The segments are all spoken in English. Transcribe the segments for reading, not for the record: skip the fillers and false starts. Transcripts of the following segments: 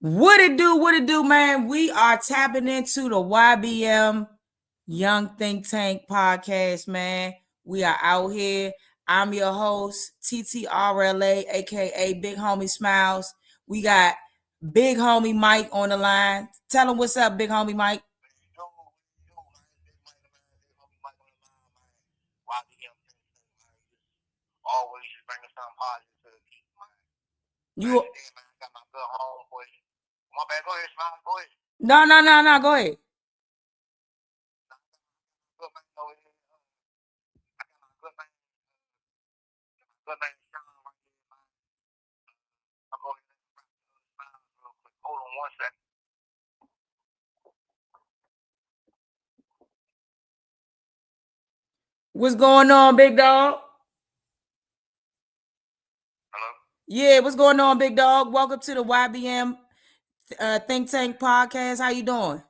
What it do? What it do, man? We are tapping into the YBM Young Think Tank podcast, man. We are out here. I'm your host, TTRLA, aka Big Homie Smiles. We got Big Homie Mike on the line. Tell him what's up, Big Homie Mike. Always just bringing something positive to the people, man. You Today, man, I got my good homeboy. My bad, go ahead, Smile, go ahead. no. Go ahead. Good man over here. I got my good man, Sean right here, man. I'll go ahead and Smile real quick. Hold on one second. What's going on, big dog? Hello? Yeah, what's going on, big dog? Welcome to the YBM Think Tank podcast. How you doing?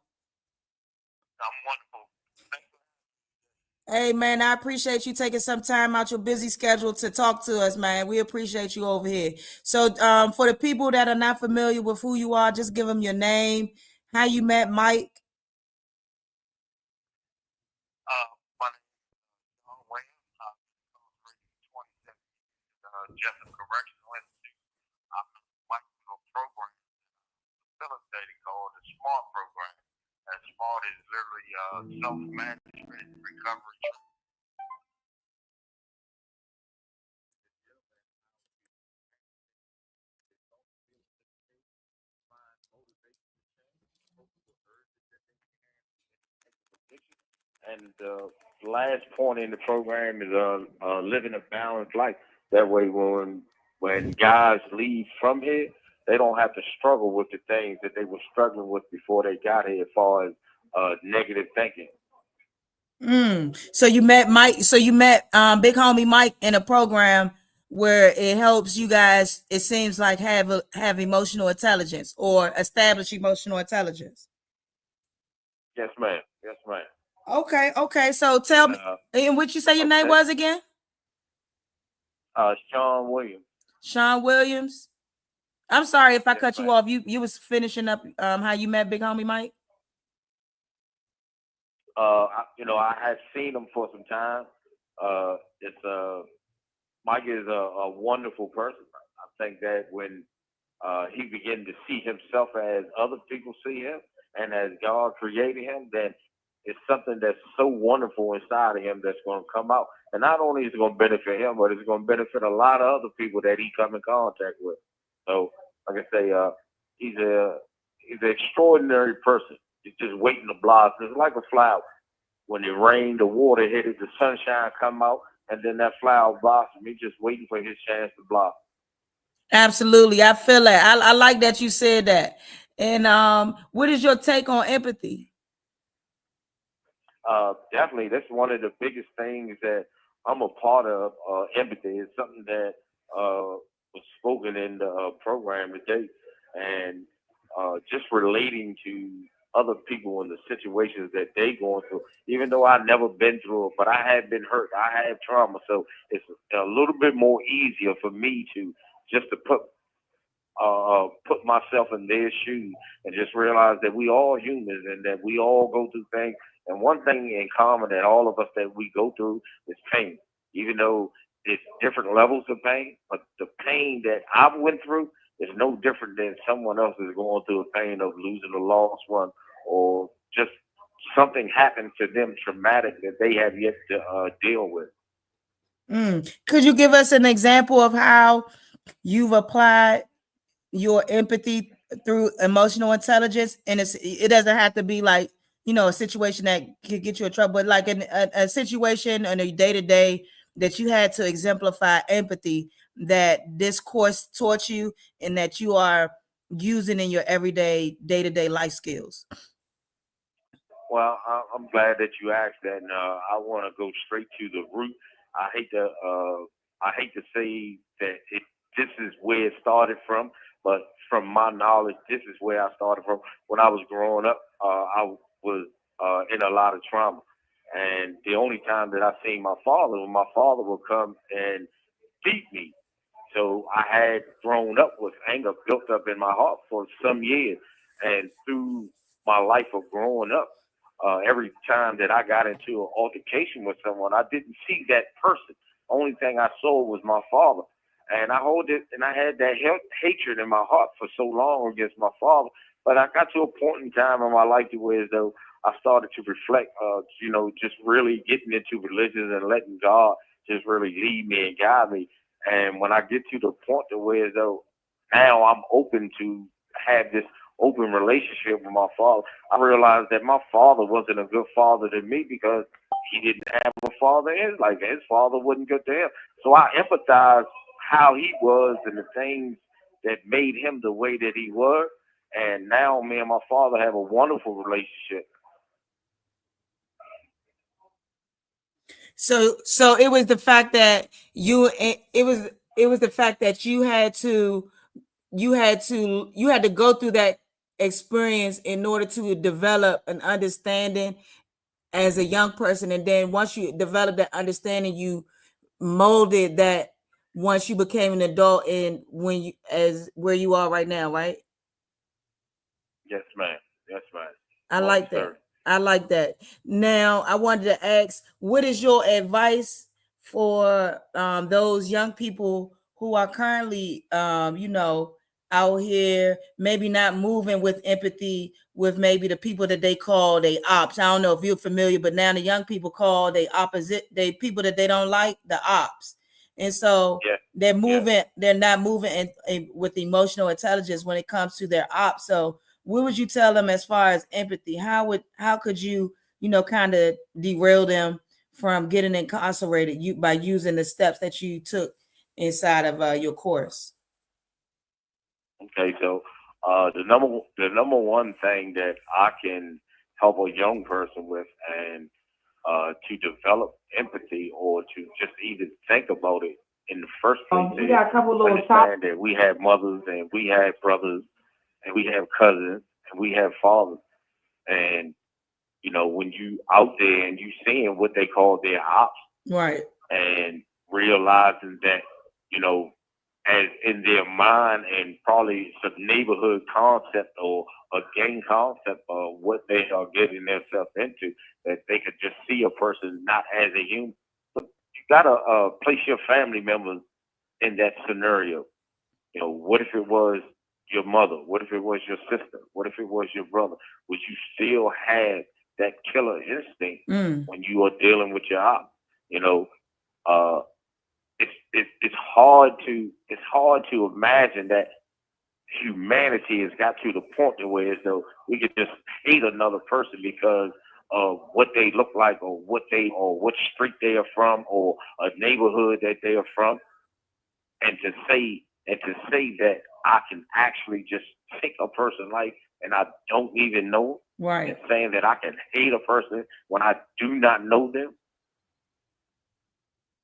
I'm wonderful. Thank you. Hey man, I appreciate you taking some time out your busy schedule to talk to us, man. We appreciate you over here. So, for the people that are not familiar with who you are, just give them your name, how you met Mike. My name is John Williams. I'm 27 Jessup Correctional Institute. I'm working for a program facilitating called the SMART program. And SMART is literally self-management recovery. And the last point in the program is living a balanced life. That way, when guys leave from here, they don't have to struggle with the things that they were struggling with before they got here, as far as negative thinking. So you met Mike. So you met Big Homie Mike in a program where it helps you guys. It seems like have emotional intelligence or establish emotional intelligence. Yes, ma'am. Yes, ma'am. Okay. So tell And me, and what you say your name okay, was again? Sean Williams. Sean Williams. I'm sorry if I Yes, cut you ma'am. off. You was finishing up how you met Big Homie Mike. I had seen him for some time. It's Mike is a wonderful person. I think that when he began to see himself as other people see him and as God created him, then it's something that's so wonderful inside of him that's going to come out. And not only is it going to benefit him, but it's going to benefit a lot of other people that he come in contact with. So, like I say, he's an extraordinary person. He's just waiting to blossom. It's like a flower. When it rained, the water hit it, the sunshine come out, and then that flower blossom. He's just waiting for his chance to blossom. Absolutely, I feel that. I like that you said that. And what is your take on empathy? Definitely, that's one of the biggest things that I'm a part of. Empathy is something that was spoken in the program today, and just relating to other people and the situations that they going through. Even though I've never been through it, but I have been hurt. I have trauma, so it's a little bit more easier for me to just to put myself in their shoes and just realize that we all humans and that we all go through things. And one thing in common that all of us that we go through is pain. Even though it's different levels of pain, but the pain that I went through is no different than someone else is going through the pain of losing a lost one or just something happened to them traumatic that they have yet to deal with. Could you give us an example of how you've applied your empathy through emotional intelligence? And it doesn't have to be like a situation that could get you in trouble, but like a situation on a day to day that you had to exemplify empathy that this course taught you and that you are using in your everyday day to day life skills. Well, I'm glad that you asked that, and I want to go straight to the root. I hate to say that this is where it started from, but from my knowledge, this is where I started from. When I was growing up, I was in a lot of trauma, and the only time that I seen my father, when my father would come and beat me, So I had grown up with anger built up in my heart for some years. And through my life of growing up, every time that I got into an altercation with someone, I didn't see that person. Only thing I saw was my father. And I hold it, and I had that hatred in my heart for so long against my father. But I got to a point in time in my life to where as though I started to reflect, just really getting into religion and letting God just really lead me and guide me. And when I get to the point to where as though now I'm open to have this open relationship with my father, I realized that my father wasn't a good father to me because he didn't have a father in his life. His father wasn't good to him. So I empathize how he was and the things that made him the way that he was. And now me and my father have a wonderful relationship. So it was the fact that it was the fact that you had to go through that experience in order to develop an understanding as a young person, and then once you develop that understanding, you molded that once you became an adult and when you as where you are right now, right? Yes, ma'am. Yes, ma'am. I Most like that. certainly. I like that. Now, I wanted to ask, what is your advice for those young people who are currently, out here, maybe not moving with empathy with maybe the people that they call they ops. I don't know if you're familiar, but now the young people call they opposite, they people that they don't like the ops. And so Yeah. they're not moving with emotional intelligence when it comes to their ops. So what would you tell them as far as empathy? How could you kind of derail them from getting incarcerated by using the steps that you took inside of your course? Okay, so the number one thing that I can help a young person with and to develop empathy or to just even think about it in the first place We is got a couple little top. understand that we have mothers and we have brothers and we have cousins and we have fathers. And when you out there and you seeing what they call their ops Right. and realizing that, you know, as in their mind and probably it's a neighborhood concept or a gang concept of what they are getting themselves into, that they could just see a person not as a human. But you gotta place your family members in that scenario. What if it was your mother? What if it was your sister? What if it was your brother? Would you still have that killer instinct Mm. when you are dealing with your op? You know, uh, it's hard to imagine that humanity has got to the point to where as though we could just hate another person because of what they look like or what street they are from or a neighborhood that they are from, and to say that I can actually just take a person life and I don't even know, and Right. saying that I can hate a person when I do not know them.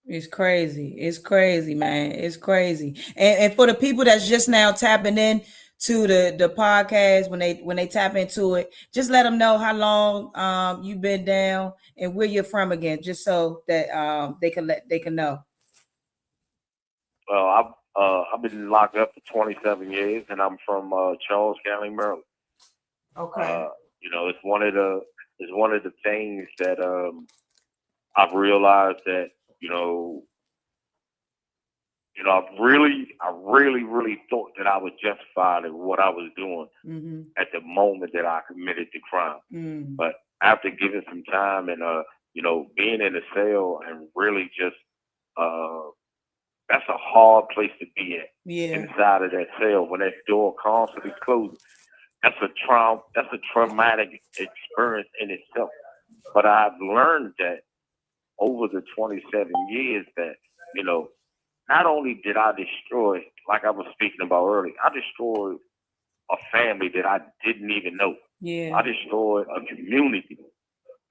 It's crazy. It's crazy, man. It's crazy. And for the people that's just now tapping in to the podcast, when they tap into it, just let them know how long you've been down and where you're from again, just so that they can know. Well, I've been locked up for 27 years, and I'm from Charles County, Maryland. Okay. Uh, it's one of the things that I've realized that you know I really thought that I was justified in what I was doing Mm-hmm. at the moment that I committed the crime. Mm. But after giving some time and being in a cell and really just uh, that's a hard place to be at Yeah. inside of that cell when that door constantly closes. That's a trauma. That's a traumatic experience in itself. But I've learned that over the 27 years that you know not only did I destroy, like I was speaking about earlier, I destroyed a family that I didn't even know. Yeah. I destroyed a community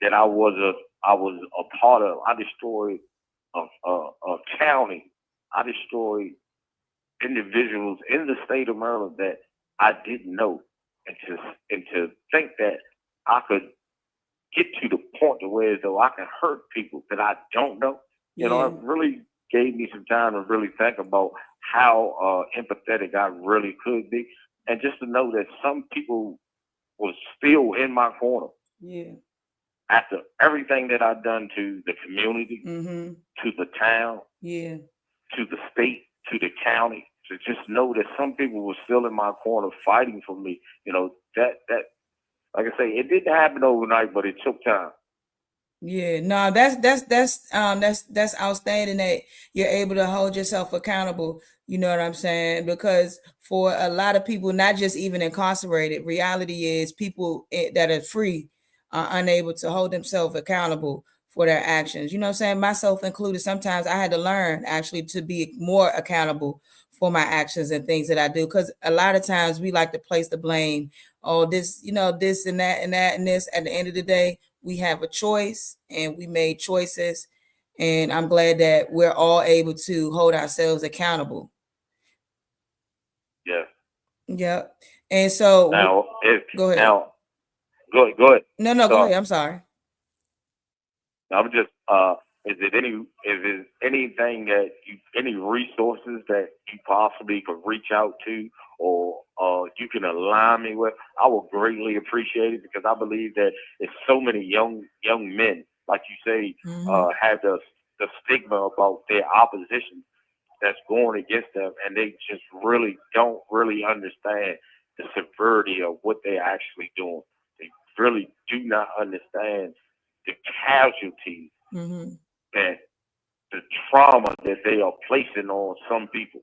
that I was a part of. I destroyed a county. I destroyed individuals in the state of Maryland that I didn't know, and to think that I could get to the point to where as though I can hurt people that I don't know. Yeah. It really gave me some time to really think about how empathetic I really could be, and just to know that some people was still in my corner Yeah. after everything that I've done to the community, Mm-hmm. to the town, Yeah. to the state, to the county. To just know that some people were still in my corner fighting for me. You know, that like I say, it didn't happen overnight, but it took time. Yeah, no, that's outstanding that you're able to hold yourself accountable. You know what I'm saying? Because for a lot of people, not just even incarcerated, reality is people that are free are unable to hold themselves accountable for their actions. You know what I'm saying? Myself included. Sometimes I had to learn actually to be more accountable for my actions and things that I do. Because a lot of times we like to place the blame, oh, this, you know, this and that and that and this. At the end of the day, we have a choice and we made choices, and I'm glad that we're all able to hold ourselves accountable. Yeah. Yep. And so Now, if go ahead. now, go ahead. No, go Sorry. ahead. I'm sorry. I'm just is it anything that any resources that you possibly could reach out to or you can align me with? I would greatly appreciate it because I believe that it's so many young men, like you say, have the stigma about their opposition that's going against them, and they just don't really understand the severity of what they're actually doing. They really do not understand the casualties and the trauma that they are placing on some people.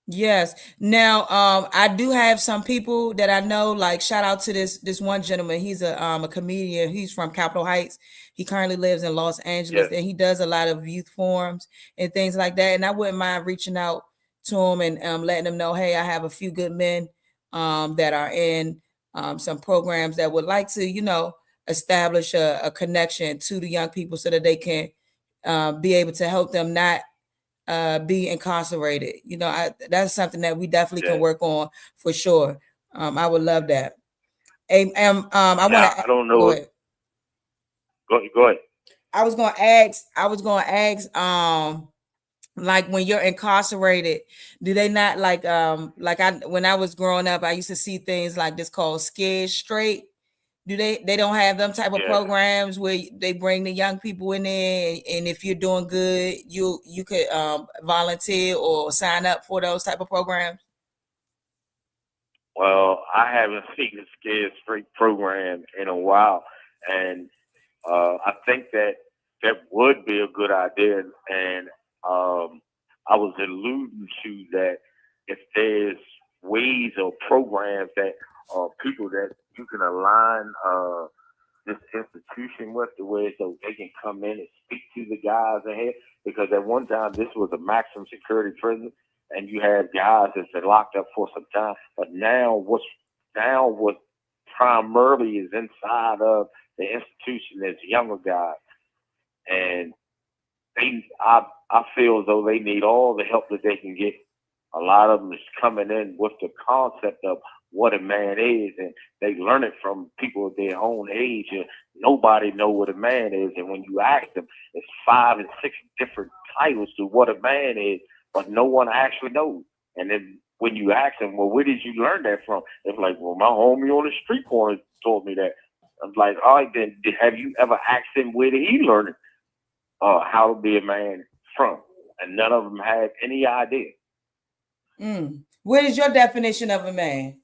Yes. Now, I do have some people that I know. Like, shout out to this one gentleman. He's a comedian. He's from Capitol Heights. He currently lives in Los Angeles, Yes. and he does a lot of youth forums and things like that. And I wouldn't mind reaching out to him and letting him know, hey, I have a few good men that are in some programs that would like to, you know, establish a connection to the young people so that they can be able to help them not be incarcerated. You know, that's something that we definitely can work on for sure. I would love that. I want to I don't know. go ahead. Go ahead. I was gonna ask, like when you're incarcerated, do they not like when I was growing up, I used to see things like this called Scared Straight. Do they don't have them type of programs where they bring the young people in there, and if you're doing good, you could volunteer or sign up for those type of programs? Well, I haven't seen the Scared Straight program in a while, and I think that would be a good idea. And I was alluding to that if there's ways or programs that people that you can align this institution with the way so they can come in and speak to the guys ahead. Because at one time this was a maximum security prison, and you had guys that's been locked up for some time. But now what primarily is inside of the institution is younger guys, and I feel as though they need all the help that they can get. A lot of them is coming in with the concept of what a man is, and they learn it from people of their own age, and nobody know what a man is. And when you ask them, it's 5 and 6 different titles to what a man is, but no one actually knows. And then when you ask them, well, where did you learn that from? They're like, well, my homie on the street corner told me that. I'm like, all right, then have you ever asked him where did he learn it? How to be a man from? And none of them had any idea. What is your definition of a man?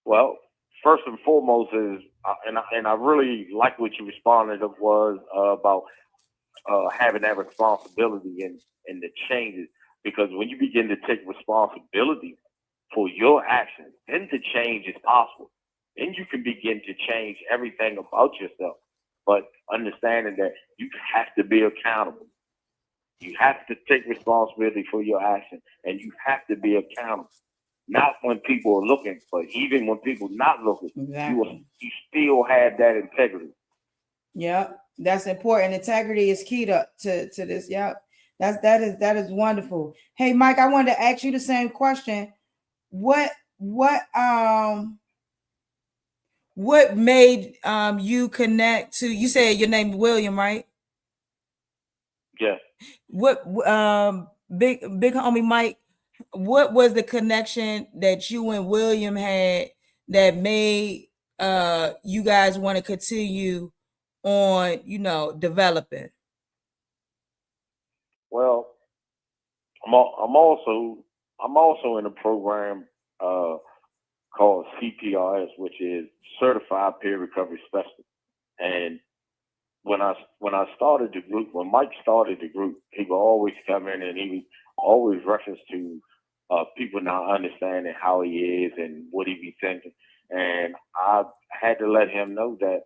Well, first and foremost is, and I really like what you responded of was about having that responsibility and the changes. Because when you begin to take responsibility for your actions, then the change is possible. Then you can begin to change everything about yourself. But understanding that you have to be accountable. You have to take responsibility for your action, and you have to be accountable. Not when people are looking, but even when people not looking, you still have that integrity. Yeah, that's important. Integrity is key to this. Yeah, that is wonderful. Hey, Mike, I wanted to ask you the same question. What made you connect to? You said your name William, right? Yeah. What big homie Mike, what was the connection that you and William had that made you guys want to continue on, developing? Well, I'm also in a program called CPRS, which is Certified Peer Recovery Specialist. And when I started the group, when Mike started the group, he would always come in and he would always reference to people not understanding how he is and what he be thinking. And I had to let him know that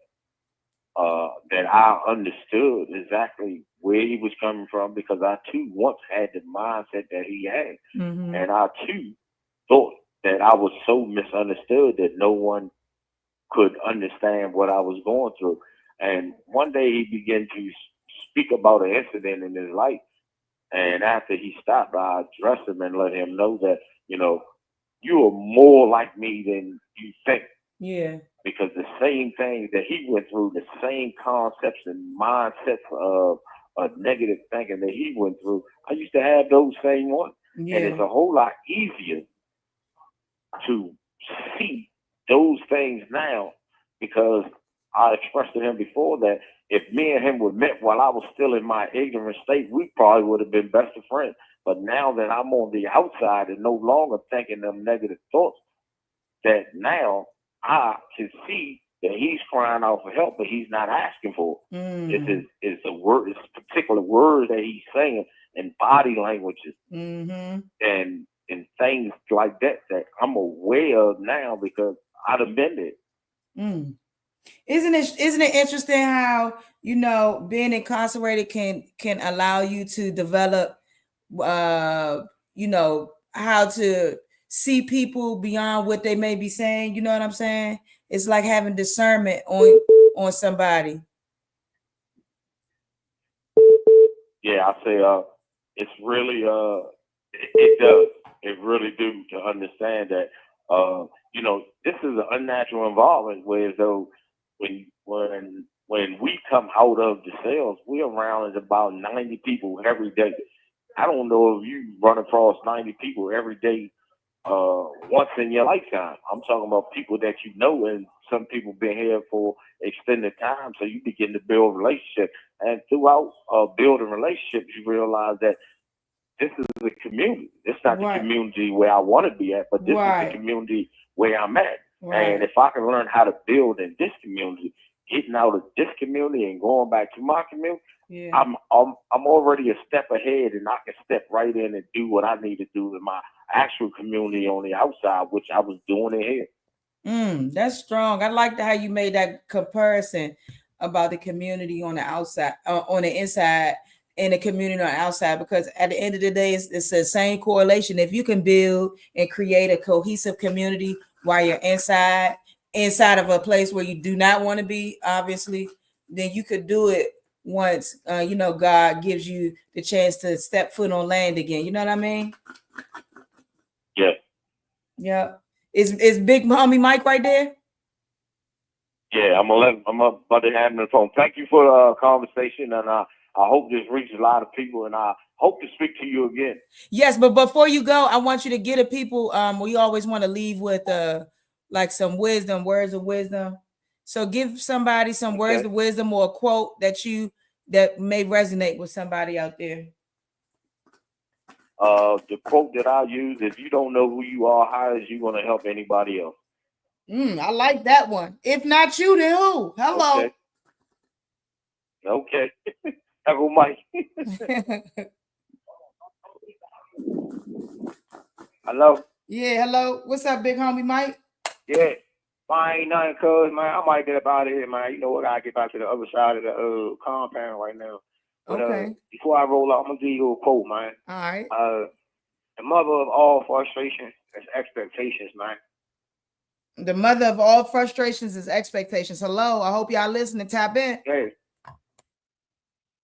that I understood exactly where he was coming from, because I too once had the mindset that he had, Mm-hmm. and I too thought that I was so misunderstood that no one could understand what I was going through. And one day he began to speak about an incident in his life, and after he stopped, I addressed him and let him know that you are more like me than you think. Yeah. Because the same things that he went through, the same concepts and mindsets of negative thinking that he went through, I used to have those same ones. Yeah. And it's a whole lot easier to see those things now, because I expressed to him before that if me and him were met while I was still in my ignorant state, we probably would have been best of friends. But now that I'm on the outside and no longer thinking them negative thoughts, that now I can see that he's crying out for help, but he's not asking for it. Mm. It's a word, it's particular words that he's saying, and body languages, Mm-hmm. and things like that that I'm aware of now because I'd have been there. Mm. Isn't it interesting how being incarcerated can allow you to develop how to see people beyond what they may be saying, you know what I'm saying? It's like having discernment on somebody. Yeah, I say it's really it does. It really do, to understand that this is an unnatural environment, where though when we come out of the cells, we're around about 90 people every day. I don't know if you run across 90 people every day once in your lifetime. I'm talking about people that you know, and some people been here for extended time, so you begin to build relationships. And throughout building relationships, you realize that this is a community. It's not the community where I want to be at, but this is the community where I'm at. And if I can learn how to build in this community, getting out of this community and going back to my community, I'm already a step ahead, and I can step right in and do what I need to do in my actual community on the outside, which I was doing it here. That's strong. I like how you made that comparison about the community on the outside, on the inside, and the community on the outside, because at the end of the day, it's the same correlation. If you can build and create a cohesive community while you're inside of a place where you do not want to be, obviously, then you could do it once God gives you the chance to step foot on land again. You know what I mean? Yeah. Yeah. Is big homie Mike right there? Yeah, I'm about to have him on the phone. Thank you for the conversation, and I hope this reaches a lot of people, and I hope to speak to you again. Yes, but before you go, I want you to get a people. We always want to leave with like some wisdom, words of wisdom. So give somebody some words of wisdom or a quote that may resonate with somebody out there. The quote that I use: "If you don't know who you are, how is you going to help anybody else?" I like that one. If not you, then who? Hello. Okay. Hello, Mike. Hello. Yeah, hello. What's up, big homie Mike? Yeah. I ain't nothing, cuz, man. I might get up out of here, man. You know what? I get back to the other side of the compound right now. But before I roll out, I'm gonna give you a quote, man. All right. The mother of all frustration is expectations, man. The mother of all frustrations is expectations. Hello. I hope y'all listening. Tap in. Yeah.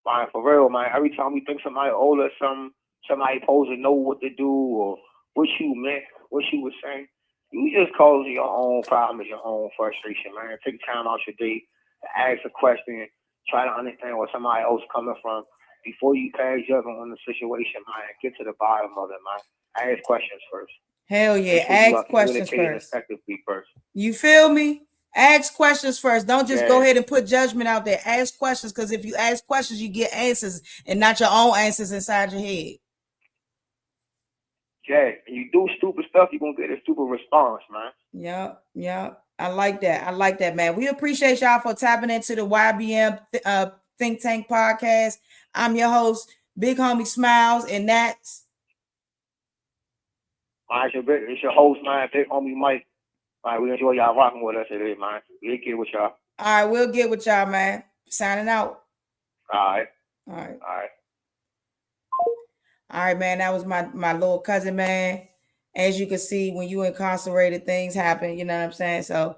Man, for real, man. Every time we think somebody owe us something, somebody supposed to know what to do or what you meant, what you was saying, you just causing your own problems, your own frustration, man. Take time out your day to ask a question, try to understand where somebody else coming from, before you pass judgment on the situation, man, get to the bottom of it, man. Ask questions first. Hell yeah, ask questions first. Effectively first. You feel me? Ask questions first. Don't just go Yeah. ahead and put judgment out there. Ask questions, because if you ask questions, you get answers and not your own answers inside your head. Yeah, and you do stupid stuff, you're gonna get a stupid response, man. Yeah. I like that, man. We appreciate y'all for tapping into the YBM Think Tank podcast. I'm your host, Big Homie Smiles, and that's It's your host, man, Big Homie Mike. All right, we enjoy y'all rocking with us today, man. We'll get with y'all. all right. We'll get with y'all, man. Signing out. All All right. right. All right, man. That was my little cousin, man. As you can see, when you incarcerated, things happen. You know what I'm saying? So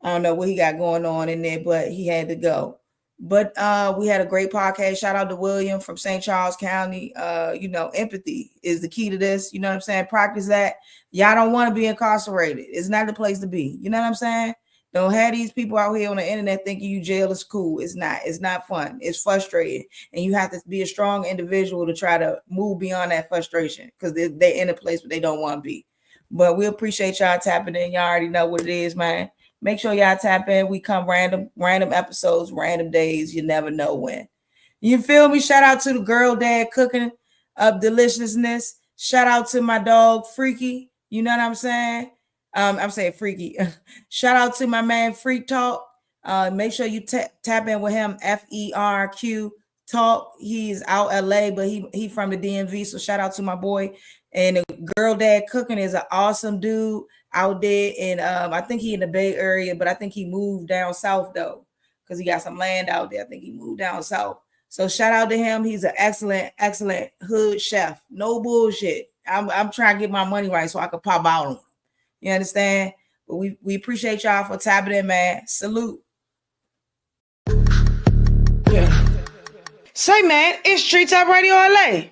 I don't know what he got going on in there, but he had to go. But we had a great podcast. Shout out to William from St. Charles County. Empathy is the key to this. You know what I'm saying? Practice that. Y'all don't want to be incarcerated. It's not the place to be. You know what I'm saying? Don't have these people out here on the internet thinking you jail is cool. It's not. It's not fun. It's frustrating. And you have to be a strong individual to try to move beyond that frustration, because they're in a place where they don't want to be. But we appreciate y'all tapping in. Y'all already know what it is, man. Make sure y'all tap in. We come random episodes, random days. You never know when. You feel me? Shout out to the girl dad cooking up deliciousness. Shout out to my dog Freaky. You know what I'm saying? I'm saying Freaky. Shout out to my man Freak Talk. Make sure you tap in with him. FERQ Talk. He's out LA, but he from the DMV. So shout out to my boy. And the girl dad cooking is an awesome dude out there. And I think he in the Bay Area, but I think he moved down south though, because he got some land out there. I think he moved down south. So shout out to him. He's an excellent hood chef. No bullshit. I'm trying to get my money right so I can pop out on him. You understand? But we appreciate y'all for tapping in, man. Salute. Yeah. Say, man, it's Street Top Radio LA.